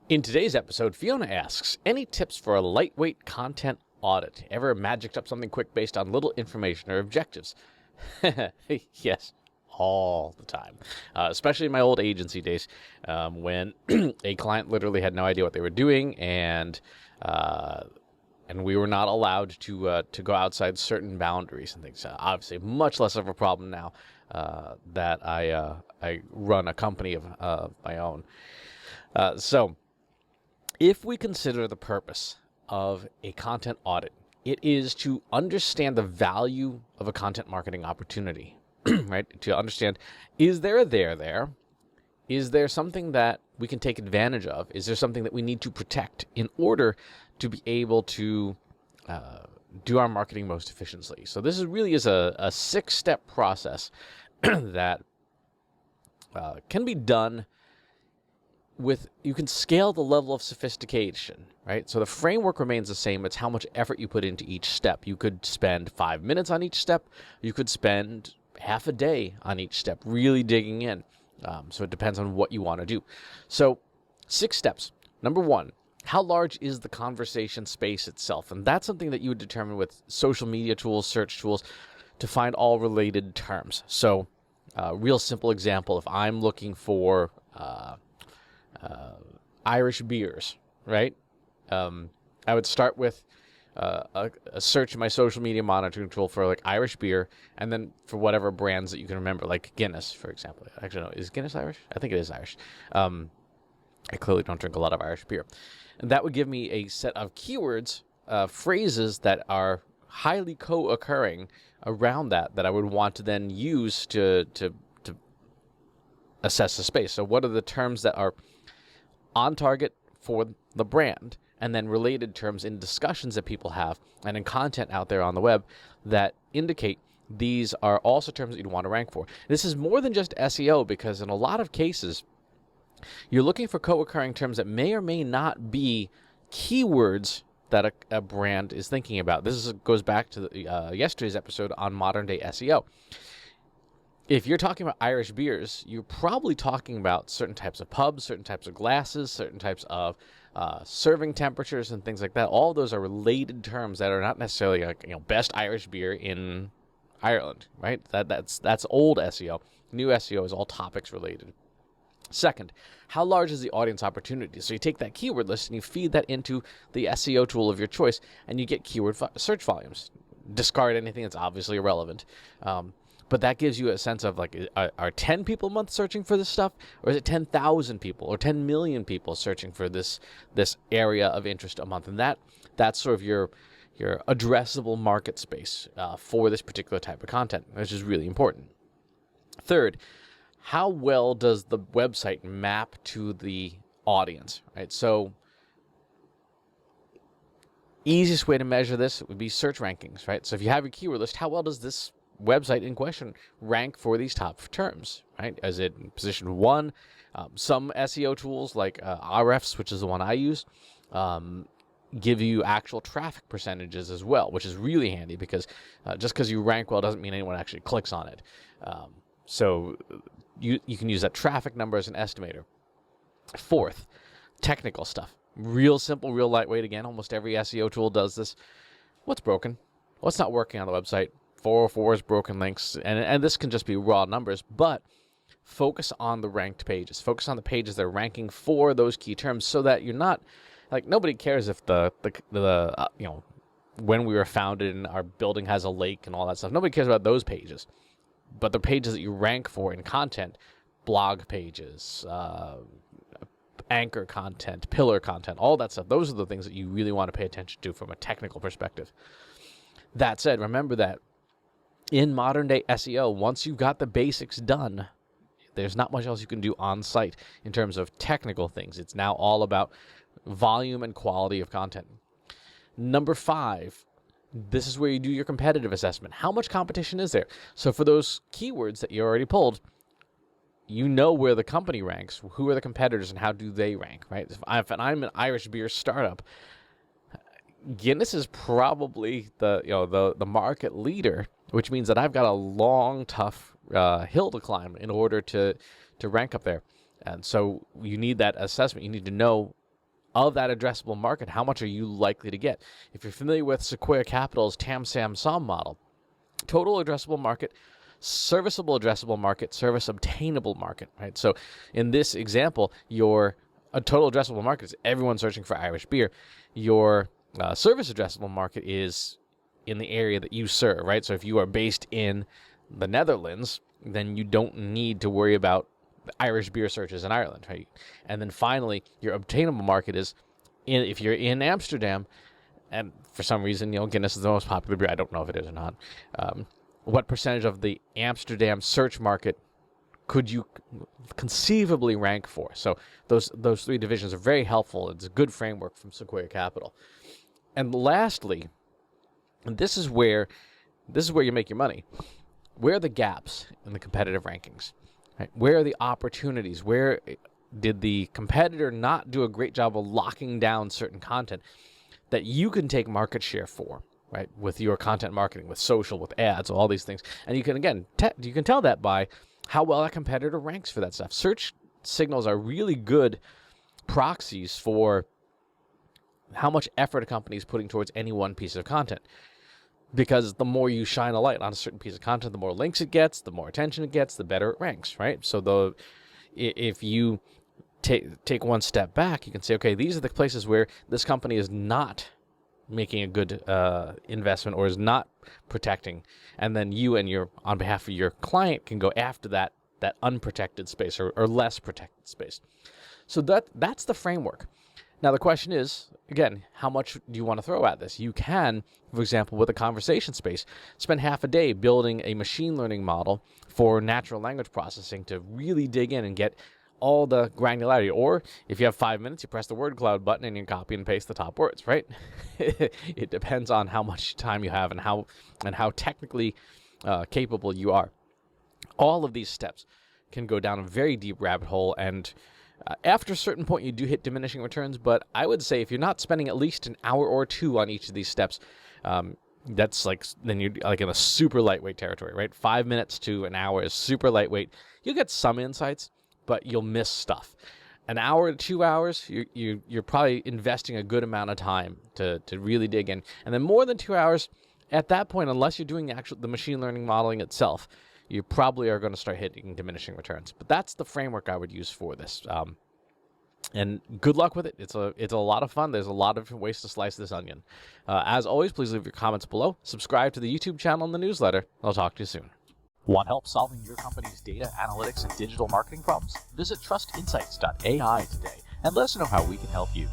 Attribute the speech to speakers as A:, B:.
A: In today's episode, Fiona asks, any tips for a lightweight content audit? Ever magicked up something quick based on little information or objectives? Yes, all the time. Especially in my old agency days, when a client literally had no idea what they were doing, and we were not allowed to go outside certain boundaries and things. Obviously, much less of a problem now that I run a company of my own. So, if we consider the purpose of a content audit, it is to understand the value of a content marketing opportunity, right? To understand, is there a there? Is there something that we can take advantage of? Is there something that we need to protect in order to be able to do our marketing most efficiently? So this really is a 6-step process that can be done with, you can scale the level of sophistication, right? So the framework remains the same. It's how much effort you put into each step. You could spend 5 minutes on each step. You could spend half a day on each step, really digging in. So it depends on what you want to do. So 6 steps. Number 1, how large is the conversation space itself? And that's something that you would determine with social media tools, search tools, to find all related terms. So real simple example, if I'm looking for Irish beers, right? I would start with a search in my social media monitoring tool for like Irish beer, and then for whatever brands that you can remember, like Guinness, for example. Actually, no, is Guinness Irish? I think it is Irish. I clearly don't drink a lot of Irish beer. And that would give me a set of keywords, phrases that are highly co-occurring around that I would want to then use to assess the space. So what are the terms that are on target for the brand, and then related terms in discussions that people have and in content out there on the web that indicate these are also terms that you'd want to rank for. This is more than just SEO, because in a lot of cases, you're looking for co-occurring terms that may or may not be keywords that a brand is thinking about. This goes back to yesterday's episode on modern day SEO. If you're talking about Irish beers, you're probably talking about certain types of pubs, certain types of glasses, certain types of serving temperatures and things like that. All of those are related terms that are not necessarily like, best Irish beer in Ireland, right? That's old SEO. New SEO is all topics related. Second, how large is the audience opportunity? So you take that keyword list and you feed that into the SEO tool of your choice, and you get keyword search volumes. Discard anything that's obviously irrelevant. But that gives you a sense of, like, are 10 people a month searching for this stuff? Or is it 10,000 people or 10 million people searching for this area of interest a month? And that's sort of your addressable market space for this particular type of content, which is really important. Third, how well does the website map to the audience, right? So easiest way to measure this would be search rankings, right? So if you have your keyword list, how well does this website in question rank for these top terms, right? Is it in position 1? Some SEO tools like RFs, which is the one I use, give you actual traffic percentages as well, which is really handy, because just because you rank well doesn't mean anyone actually clicks on it. So you can use that traffic number as an estimator. Fourth, technical stuff. Real simple, real lightweight. Again, almost every SEO tool does this. What's broken? What's not working on the website? 404s, broken links, and this can just be raw numbers, but focus on the ranked pages. Focus on the pages that are ranking for those key terms, so that you're not, like, nobody cares if the when we were founded and our building has a lake and all that stuff. Nobody cares about those pages, but the pages that you rank for in content, blog pages, anchor content, pillar content, all that stuff, those are the things that you really want to pay attention to from a technical perspective. That said, remember that in modern day SEO, once you've got the basics done, there's not much else you can do on site in terms of technical things. It's now all about volume and quality of content. Number 5, this is where you do your competitive assessment. How much competition is there? So for those keywords that you already pulled, you know where the company ranks, who are the competitors, and how do they rank, right? If I'm an Irish beer startup, Guinness is probably the market leader, which means that I've got a long, tough hill to climb in order to rank up there. And so you need that assessment. You need to know of that addressable market, how much are you likely to get? If you're familiar with Sequoia Capital's TAM, SAM, SOM model, total addressable market, serviceable addressable market, service obtainable market, right? So in this example, your total addressable market is everyone searching for Irish beer. Your service addressable market is in the area that you serve, right? So if you are based in the Netherlands, then you don't need to worry about Irish beer searches in Ireland, right? And then finally, your obtainable market is if you're in Amsterdam, and for some reason, Guinness is the most popular beer. I don't know if it is or not. What percentage of the Amsterdam search market could you conceivably rank for? So those three divisions are very helpful. It's a good framework from Sequoia Capital. And lastly, and this is where you make your money. Where are the gaps in the competitive rankings? Right? Where are the opportunities? Where did the competitor not do a great job of locking down certain content that you can take market share for, right? With your content marketing, with social, with ads, all these things. And you can, again, you can tell that by how well a competitor ranks for that stuff. Search signals are really good proxies for how much effort a company is putting towards any one piece of content. Because the more you shine a light on a certain piece of content, the more links it gets, the more attention it gets, the better it ranks, right? So if you take one step back, you can say, okay, these are the places where this company is not making a good investment or is not protecting, and then you and on behalf of your client can go after that unprotected space or less protected space. So that's the framework. Now, the question is, again, how much do you want to throw at this? You can, for example, with a conversation space, spend half a day building a machine learning model for natural language processing to really dig in and get all the granularity. Or if you have 5 minutes, you press the word cloud button and you copy and paste the top words, right? It depends on how much time you have and how technically capable you are. All of these steps can go down a very deep rabbit hole, and after a certain point, you do hit diminishing returns, but I would say if you're not spending at least an hour or two on each of these steps, that's then you're like in a super lightweight territory, right? 5 minutes to an hour is super lightweight. You'll get some insights, but you'll miss stuff. An hour to 2 hours, you're probably investing a good amount of time to really dig in. And then more than 2 hours, at that point, unless you're doing the machine learning modeling itself, you probably are going to start hitting diminishing returns. But that's the framework I would use for this. And good luck with it. It's a lot of fun. There's a lot of different ways to slice this onion. As always, please leave your comments below. Subscribe to the YouTube channel and the newsletter. I'll talk to you soon.
B: Want help solving your company's data, analytics, and digital marketing problems? Visit trustinsights.ai today and let us know how we can help you.